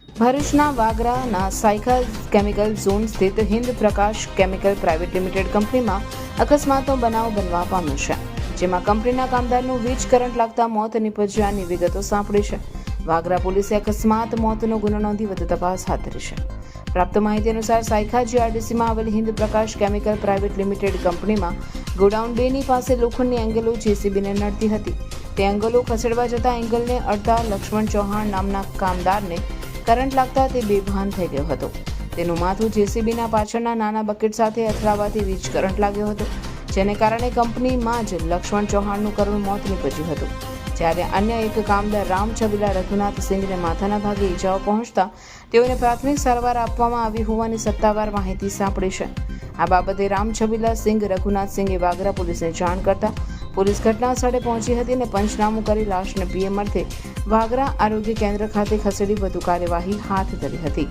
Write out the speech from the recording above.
ભરૂચના વાગરાના Saykha chemical zone સ્થિત હિન્દ પ્રકાશ chemical private limited કંપનીમાં અકસ્માતનો બનાવ બનવા પામ્યો છે, જેમાં કંપનીના કામદારનું વીજ કરંટ લાગતા મોત નિપજ્યાની વિગતો સાંપડી છે. વાગરા પોલીસે અકસ્માત મોતનો ગુનો નોંધી વધુ તપાસ હાથ ધરી છે. પ્રાપ્ત માહિતી અનુસાર સાયખા જીઆરડીસીમાં આવેલ હિન્દ પ્રકાશ કેમિકલ પ્રાઇવેટ લિમિટેડ કંપનીમાં ગોડાઉન 2ની પાસે લોખંડની એંગલો જેસીબીને નડતી હતી. તે એંગલો ખસેડવા જતાં એંગલને અડતા લક્ષ્મણ ચૌહાણ નામના કામદારને કરંટ લાગતા તે બેભાન થઈ ગયો હતો. તેનું માથું જેસીબીના પાછળના નાના બકેટ સાથે અથડાવાથી વીજ કરંટ લાગ્યો હતો, જેને કારણે કંપનીમાં જ લક્ષ્મણ ચૌહાણનું કરુણ મોત નીપજ્યું હતું. જ્યારે અન્ય એક કામદાર રામ છબીલા રઘુનાથ સિંઘને માથાના ભાગે ઈજાઓ પહોંચતા તેઓને પ્રાથમિક સારવાર આપવામાં આવી હોવાની સત્તાવાર માહિતી સાંપડી છે. આ બાબતે રામ છબીલા સિંઘ રઘુનાથ સિંઘે વાગરા પોલીસને જાણ કરતા પોલીસ ઘટના સ્થળે પહોંચી હતી અને પંચનામું કરી લાશને પીએમ અર્થે વાગરા આરોગ્ય કેન્દ્ર ખાતે ખસેડી વધુ કાર્યવાહી હાથ ધરી હતી.